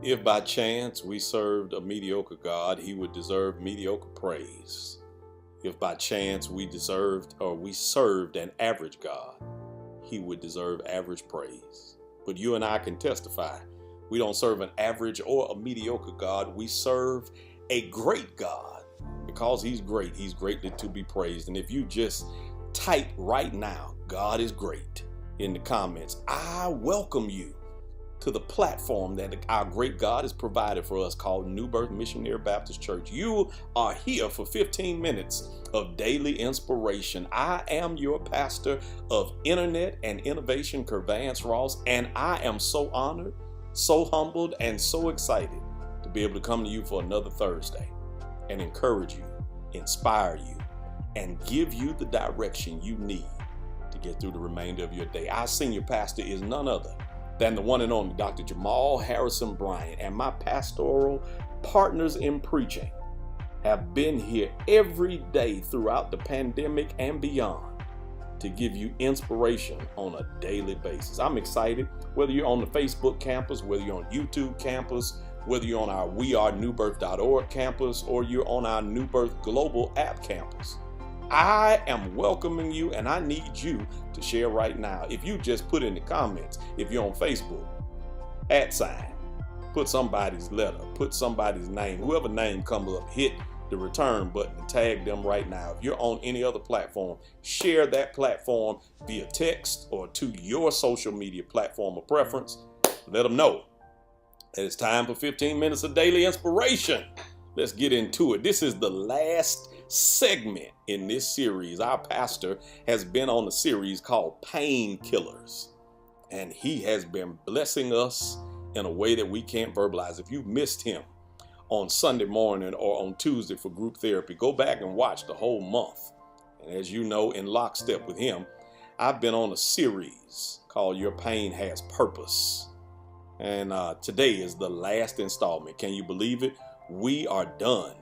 If by chance we served a mediocre God, he would deserve mediocre praise. If by chance we served an average God, he would deserve average praise. But you and I can testify, we don't serve an average or a mediocre God. We serve a great God. Because he's greatly to be praised. And if you just type right now, God is great, in the comments, I welcome you to the platform that our great God has provided for us called New Birth Missionary Baptist Church. You are here for 15 minutes of daily inspiration. I am your pastor of Internet and Innovation, Kervance Ross, and I am so honored, so humbled, and so excited to be able to come to you for another Thursday and encourage you, inspire you, and give you the direction you need to get through the remainder of your day. Our senior pastor is none other than the one and only Dr. Jamal Harrison Bryant, and my pastoral partners in preaching have been here every day throughout the pandemic and beyond to give you inspiration on a daily basis. I'm excited, whether you're on the Facebook campus, whether you're on YouTube campus, whether you're on our wearenewbirth.org campus, or you're on our New Birth Global app campus. I am welcoming you, and I need you to share right now. If you just put in the comments, if you're on Facebook, @, put somebody's letter, put somebody's name, whoever name comes up, hit the return button and tag them right now. If you're on any other platform, share that platform via text or to your social media platform of preference. Let them know that it's time for 15 minutes of daily inspiration. Let's get into it. This is the last segment in this series. Our pastor has been on a series called Painkillers, and he has been blessing us in a way that we can't verbalize. If you missed him on Sunday morning or on Tuesday for group therapy, go back and watch the whole month. And as you know, in lockstep with him, I've been on a series called Your Pain Has Purpose. And today is the last installment. Can you believe it? We are done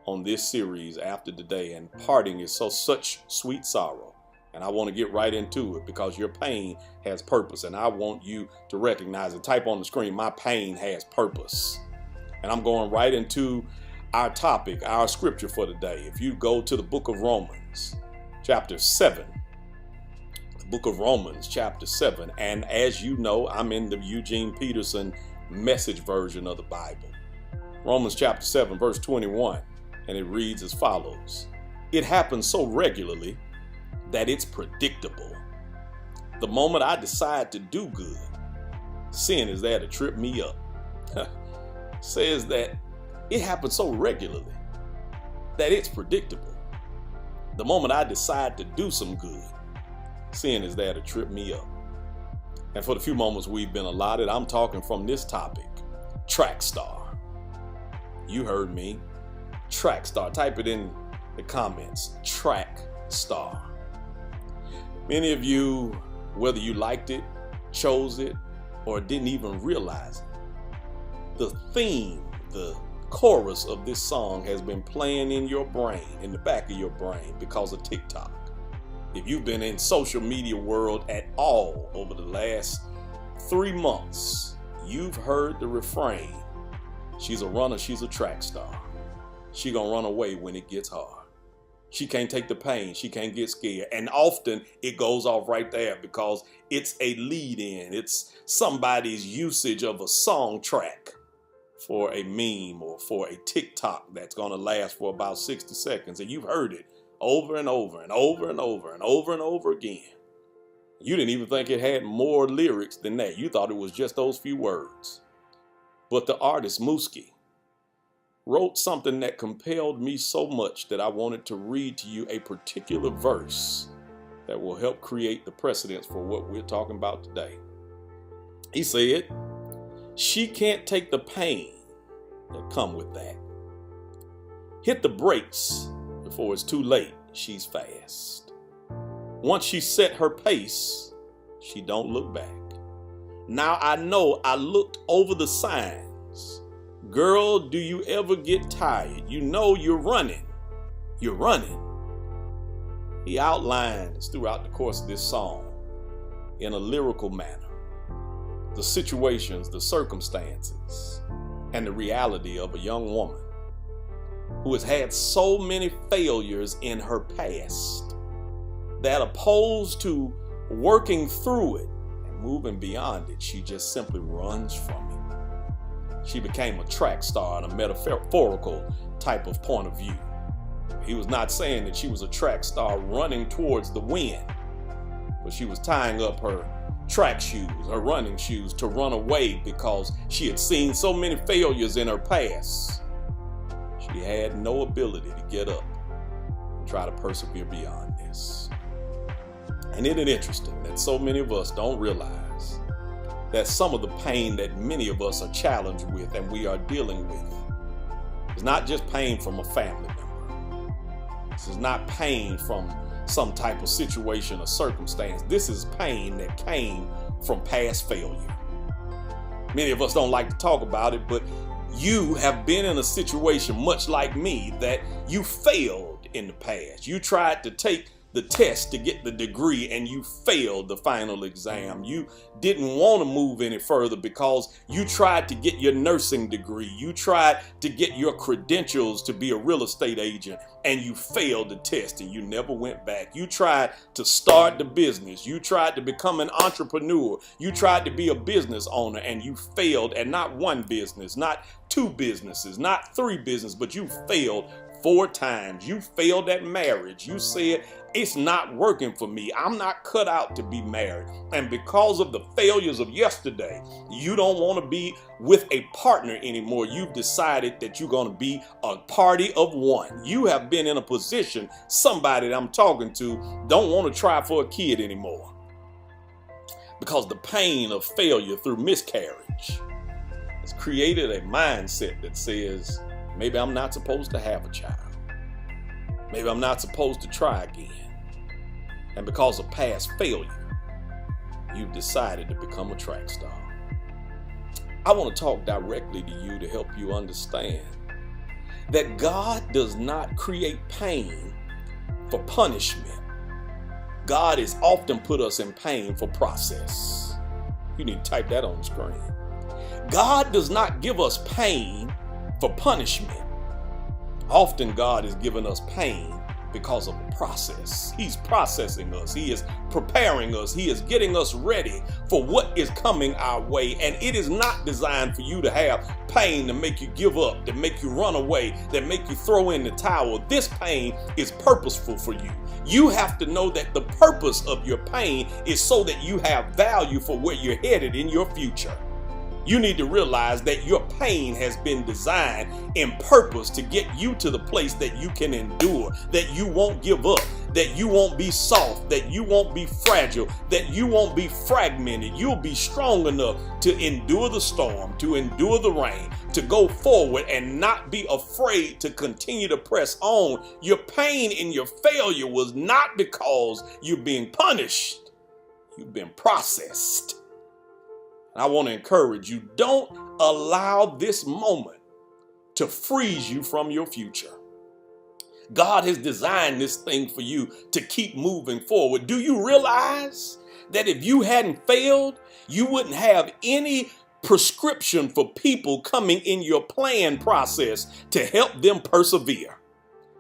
on this series after today, and parting is such sweet sorrow. And I want to get right into it because your pain has purpose, and I want you to recognize it. Type on the screen, my pain has purpose. And I'm going right into our topic, our scripture for today. If you go to the book of Romans, chapter 7, the book of Romans, chapter 7, and as you know, I'm in the Eugene Peterson message version of the Bible. Romans chapter 7, verse 21. And it reads as follows. It happens so regularly that it's predictable. The moment I decide to do good, sin is there to trip me up. Says that it happens so regularly that it's predictable. The moment I decide to do some good, sin is there to trip me up. And for the few moments we've been allotted, I'm talking from this topic, track star. You heard me. Track star. Type it in the comments. Track star. Many of you, whether you liked it, chose it, or didn't even realize it, the theme, the chorus of this song has been playing in your brain, in the back of your brain, because of TikTok. If you've been in social media world at all over the last 3 months, you've heard the refrain, she's a runner, she's a track star. She gonna run away when it gets hard. She can't take the pain. She can't get scared. And often it goes off right there because it's a lead in. It's somebody's usage of a song track for a meme or for a TikTok that's gonna last for about 60 seconds. And you've heard it over and over and over and over and over and over again. You didn't even think it had more lyrics than that. You thought it was just those few words. But the artist Mooski wrote something that compelled me so much that I wanted to read to you a particular verse that will help create the precedence for what we're talking about today. He said, she can't take the pain that come with that. Hit the brakes before it's too late. She's fast. Once she set her pace, she don't look back. Now I know I looked over the signs. Girl, do you ever get tired? You know you're running. You're running. He outlines throughout the course of this song in a lyrical manner the situations, the circumstances, and the reality of a young woman who has had so many failures in her past that, opposed to working through it and moving beyond it, she just simply runs from it. She became a track star in a metaphorical type of point of view. He was not saying that she was a track star running towards the wind, but she was tying up her track shoes, her running shoes, to run away because she had seen so many failures in her past. She had no ability to get up and try to persevere beyond this. And isn't it interesting that so many of us don't realize that some of the pain that many of us are challenged with and we are dealing with is not just pain from a family member. This is not pain from some type of situation or circumstance. This is pain that came from past failure. Many of us don't like to talk about it, but you have been in a situation much like me that you failed in the past. You tried to take the test to get the degree and you failed the final exam. You didn't want to move any further because you tried to get your nursing degree. You tried to get your credentials to be a real estate agent and you failed the test and you never went back. You tried to start the business. You tried to become an entrepreneur. You tried to be a business owner and you failed at not one business, not two businesses, not three businesses, but you failed 4 times. You failed at marriage. You said, it's not working for me. I'm not cut out to be married. And because of the failures of yesterday, you don't want to be with a partner anymore. You've decided that you're going to be a party of one. You have been in a position, somebody that I'm talking to don't want to try for a kid anymore because the pain of failure through miscarriage has created a mindset that says, maybe I'm not supposed to have a child. Maybe I'm not supposed to try again. And because of past failure, you've decided to become a track star. I want to talk directly to you to help you understand that God does not create pain for punishment. God has often put us in pain for process. You need to type that on the screen. God does not give us pain for punishment. Often God has given us pain because of a process. He's processing us. He is preparing us. He is getting us ready for what is coming our way. And it is not designed for you to have pain to make you give up, to make you run away, that make you throw in the towel. This pain is purposeful for you. You have to know that the purpose of your pain is so that you have value for where you're headed in your future. You need to realize that your pain has been designed in purpose to get you to the place that you can endure, that you won't give up, that you won't be soft, that you won't be fragile, that you won't be fragmented. You'll be strong enough to endure the storm, to endure the rain, to go forward and not be afraid to continue to press on. Your pain and your failure was not because you're being punished. You've been processed. I want to encourage you, don't allow this moment to freeze you from your future. God has designed this thing for you to keep moving forward. Do you realize that if you hadn't failed, you wouldn't have any prescription for people coming in your plan process to help them persevere?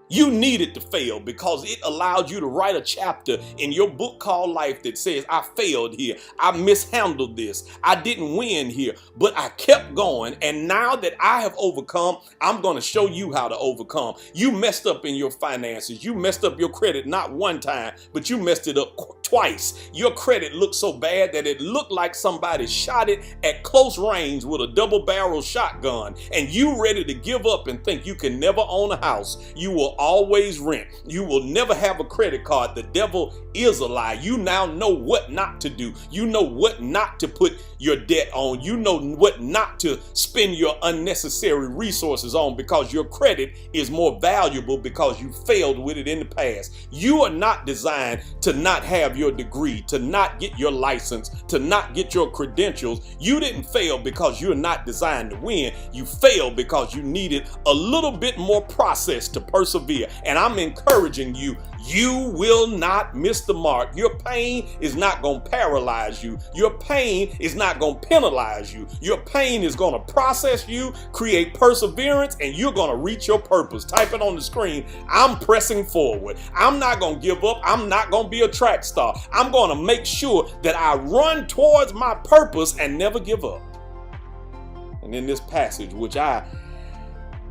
You needed to fail because it allowed you to write a chapter in your book called life that says, I failed here. I mishandled this. I didn't win here, but I kept going. And now that I have overcome, I'm going to show you how to overcome. You messed up in your finances. You messed up your credit not one time, but you messed it up twice. Your credit looked so bad that it looked like somebody shot it at close range with a double-barrel shotgun. And you ready to give up and think you can never own a house. You will always rent. You will never have a credit card. The devil is a lie. You now know what not to do. You know what not to put your debt on. You know what not to spend your unnecessary resources on because your credit is more valuable because you failed with it in the past. You are not designed to not have have your degree, to not get your license, to not get your credentials, you didn't fail because you're not designed to win. You failed because you needed a little bit more process to persevere. And I'm encouraging you, you will not miss the mark. Your pain is not going to paralyze you. Your pain is not going to penalize you. Your pain is going to process you, create perseverance, and you're going to reach your purpose. Type it on the screen. I'm pressing forward. I'm not going to give up. I'm not going to be a track star. I'm going to make sure that I run towards my purpose and never give up. And in this passage, which I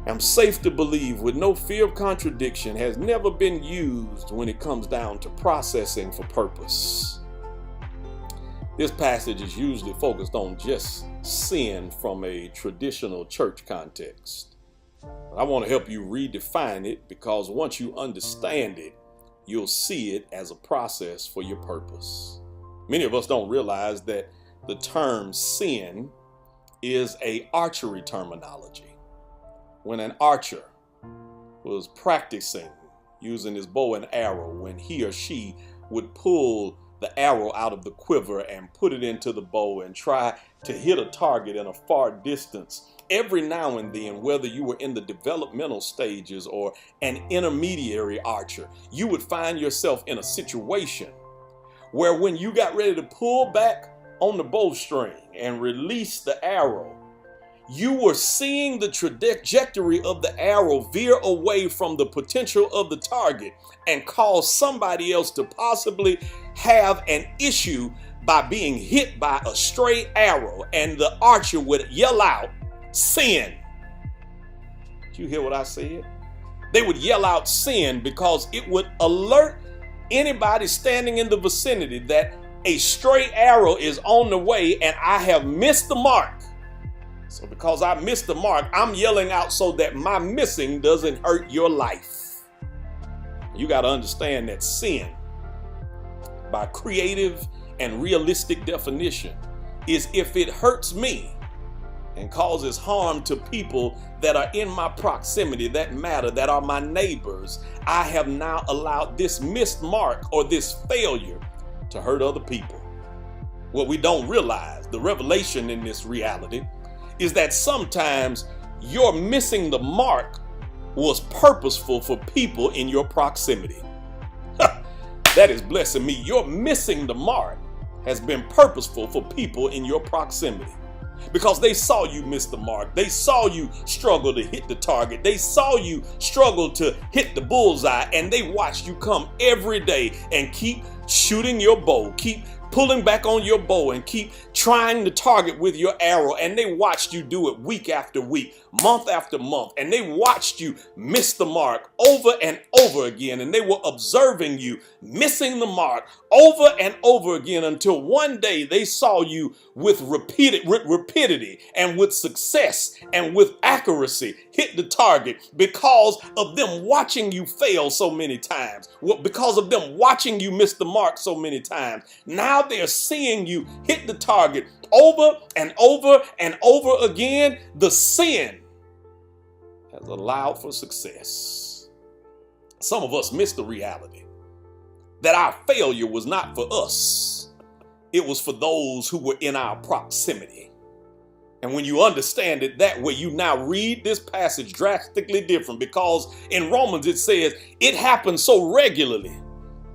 am safe to believe with no fear of contradiction, has never been used when it comes down to processing for purpose. This passage is usually focused on just sin from a traditional church context. I want to help you redefine it, because once you understand it, you'll see it as a process for your purpose. Many of us don't realize that the term sin is an archery terminology. When an archer was practicing using his bow and arrow, when he or she would pull the arrow out of the quiver and put it into the bow and try to hit a target in a far distance, every now and then, whether you were in the developmental stages or an intermediary archer, you would find yourself in a situation where when you got ready to pull back on the bowstring and release the arrow, you were seeing the trajectory of the arrow veer away from the potential of the target and cause somebody else to possibly have an issue by being hit by a stray arrow, and the archer would yell out, "Sin." Did you hear what I said? They would yell out sin because it would alert anybody standing in the vicinity that a stray arrow is on the way and I have missed the mark. So because I missed the mark, I'm yelling out so that my missing doesn't hurt your life. You got to understand that sin, by creative and realistic definition, is if it hurts me and causes harm to people that are in my proximity, that matter, that are my neighbors, I have now allowed this missed mark or this failure to hurt other people. What we don't realize, the revelation in this reality, is that sometimes your missing the mark was purposeful for people in your proximity. That is blessing me. Your missing the mark has been purposeful for people in your proximity, because they saw you miss the mark. They saw you struggle to hit the target. They saw you struggle to hit the bullseye, and they watched you come every day and keep shooting your bow, keep pulling back on your bow, and keep trying to target with your arrow. And they watched you do it week after week, month after month. And they watched you miss the mark over and over again. And they were observing you missing the mark over and over again, until one day they saw you with rapidity and with success and with accuracy hit the target, because of them watching you fail so many times, because of them watching you miss the mark so many times. Now they're seeing you hit the target over and over and over again. The sin has allowed for success. Some of us miss the reality that our failure was not for us. It was for those who were in our proximity. And when you understand it that way, you now read this passage drastically different, because in Romans it says it happened so regularly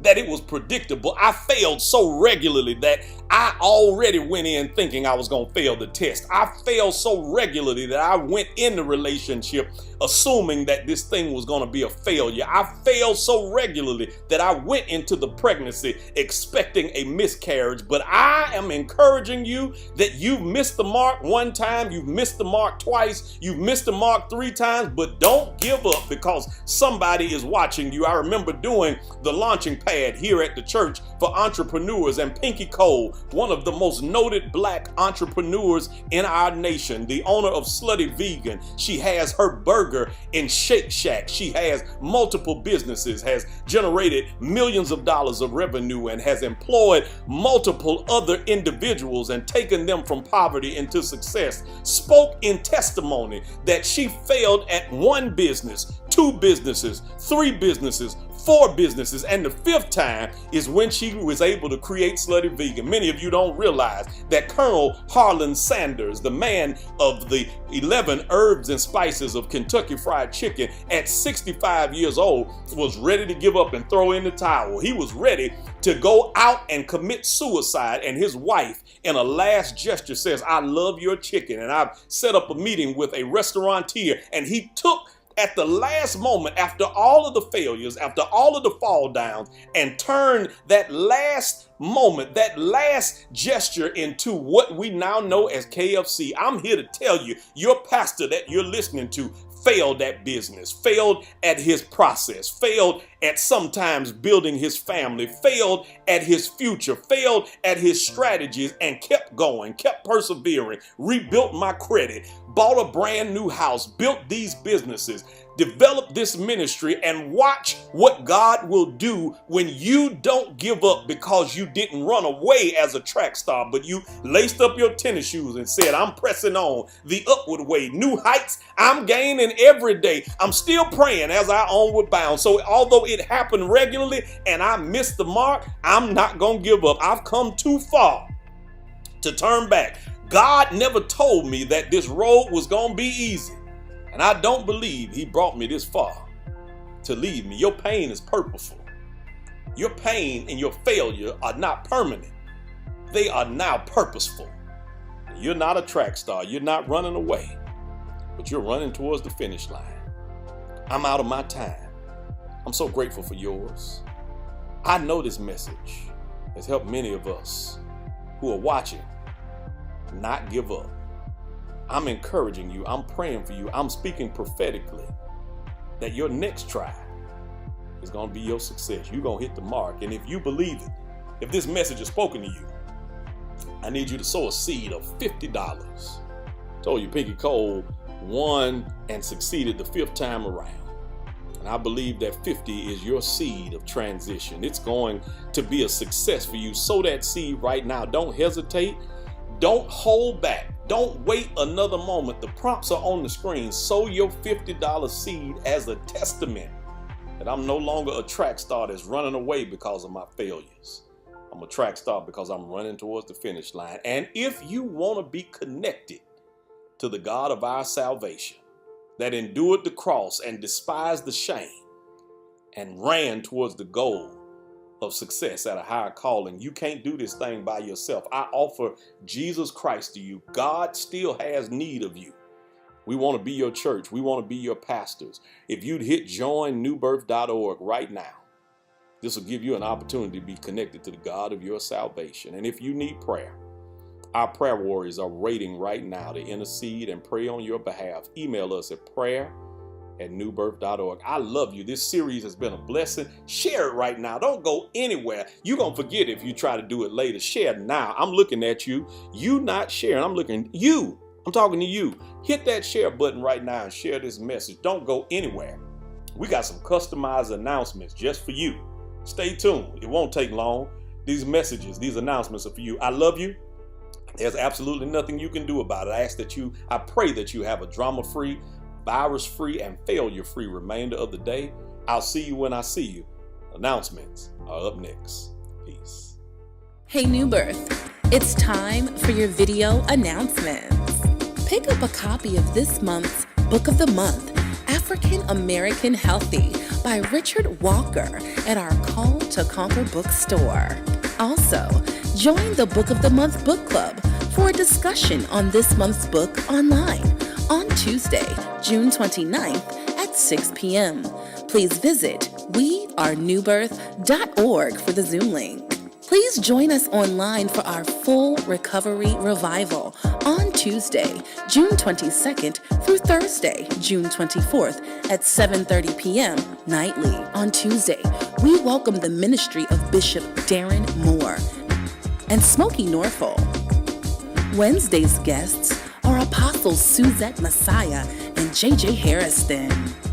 that it was predictable. I failed so regularly that I already went in thinking I was going to fail the test. I failed so regularly that I went in the relationship assuming that this thing was going to be a failure. I failed so regularly that I went into the pregnancy expecting a miscarriage. But I am encouraging you that you've missed the mark one time, you've missed the mark twice, you've missed the mark 3 times, but don't give up, because somebody is watching you. I remember doing the launching pad here at the church for entrepreneurs, and Pinky Cole, one of the most noted black entrepreneurs in our nation, the owner of Slutty Vegan. She has her burger in Shake Shack. She has multiple businesses, has generated millions of dollars of revenue, and has employed multiple other individuals and taken them from poverty into success. Spoke in testimony that she failed at 1 business, 2 businesses, 3 businesses, 4 businesses, and the 5th time is when she was able to create Slutty Vegan. Many of you don't realize that Colonel Harlan Sanders, the man of the 11 herbs and spices of Kentucky Fried Chicken, at 65 years old, was ready to give up and throw in the towel. He was ready to go out and commit suicide, and his wife, in a last gesture, says, "I love your chicken, and I've set up a meeting with a restaurateur," and he took at the last moment, after all of the failures, after all of the fall downs, and turn that last moment, that last gesture into what we now know as KFC. I'm here to tell you, your pastor that you're listening to failed at business, failed at his process, failed at sometimes building his family, failed at his future, failed at his strategies, and kept going, kept persevering, rebuilt my credit, bought a brand new house, built these businesses, developed this ministry, and watch what God will do when you don't give up, because you didn't run away as a track star, but you laced up your tennis shoes and said, "I'm pressing on the upward way, new heights I'm gaining every day. I'm still praying as I onward bound." So although it happened regularly and I missed the mark, I'm not gonna give up. I've come too far to turn back. God never told me that this road was gonna be easy, and I don't believe he brought me this far to leave me. Your pain is purposeful. Your pain and your failure are not permanent. They are now purposeful. You're not a track star. You're not running away, but you're running towards the finish line. I'm out of my time. I'm so grateful for yours. I know this message has helped many of us who are watching not give up. I'm encouraging you. I'm praying for you. I'm speaking prophetically that your next try is going to be your success. You're going to hit the mark. And if you believe it, if this message is spoken to you, I need you to sow a seed of $50. Told you Pinky Cole won and succeeded the 5th time around. And I believe that 50 is your seed of transition. It's going to be a success for you. Sow that seed right now. Don't hesitate. Don't hold back. Don't wait another moment. The prompts are on the screen. Sow your $50 seed as a testament that I'm no longer a track star that's running away because of my failures. I'm a track star because I'm running towards the finish line. And if you want to be connected to the God of our salvation, that endured the cross and despised the shame and ran towards the goal of success at a higher calling, you can't do this thing by yourself. I offer Jesus Christ to you. God still has need of you. We want to be your church. We want to be your pastors. If you'd hit joinnewbirth.org right now, this will give you an opportunity to be connected to the God of your salvation. And if you need prayer, our prayer warriors are waiting right now to intercede and pray on your behalf. Email us at prayer@newbirth.org. I love you. This series has been a blessing. Share it right now. Don't go anywhere. You're going to forget if you try to do it later. Share now. I'm looking at you. You not sharing. I'm looking at you. I'm talking to you. Hit that share button right now and share this message. Don't go anywhere. We got some customized announcements just for you. Stay tuned. It won't take long. These messages, these announcements are for you. I love you. There's absolutely nothing you can do about it. I pray that you have a drama-free, virus-free, and failure-free remainder of the day. I'll see you when I see you. Announcements are up next. Peace. Hey, New Birth. It's time for your video announcements. Pick up a copy of this month's Book of the Month, African American Healthy by Richard Walker at our Call to Conquer bookstore. Also, join the Book of the Month book club for a discussion on this month's book online on Tuesday, June 29th at 6 p.m. Please visit wearenewbirth.org for the Zoom link. Please join us online for our full recovery revival on Tuesday, June 22nd through Thursday, June 24th at 7:30 p.m. nightly. On Tuesday, we welcome the ministry of Bishop Darren Moore and Smokey Norfolk. Wednesday's guests are Apostles Suzette Messiah and J.J. Harrison.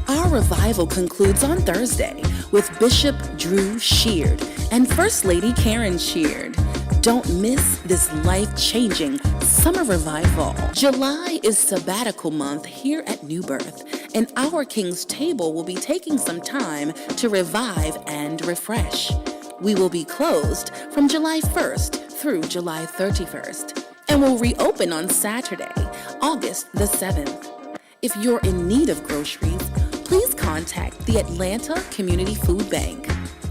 Our revival concludes on Thursday with Bishop Drew Sheard and First Lady Karen Sheard. Don't miss this life-changing Summer Revival. July is sabbatical month here at New Birth, and our King's Table will be taking some time to revive and refresh. We will be closed from July 1st through July 31st, and will reopen on Saturday, August the 7th. If you're in need of groceries, please contact the Atlanta Community Food Bank.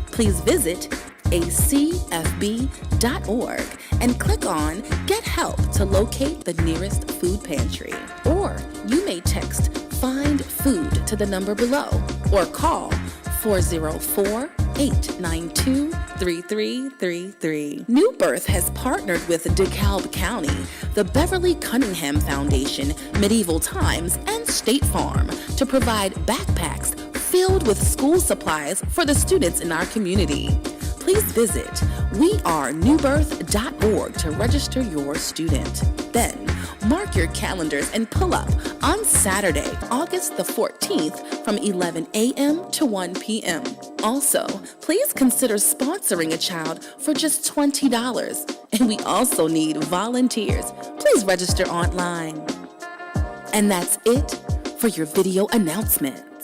Please visit acfb.org and click on Get Help to locate the nearest food pantry. Or you may text Find Food to the number below or call 404-892-3333. New Birth has partnered with DeKalb County, the Beverly Cunningham Foundation, Medieval Times, and State Farm to provide backpacks filled with school supplies for the students in our community. Please visit wearenewbirth.org to register your student. Then, mark your calendars and pull up on Saturday, August the 14th from 11 a.m. to 1 p.m. Also, please consider sponsoring a child for just $20. And we also need volunteers. Please register online. And that's it for your video announcement.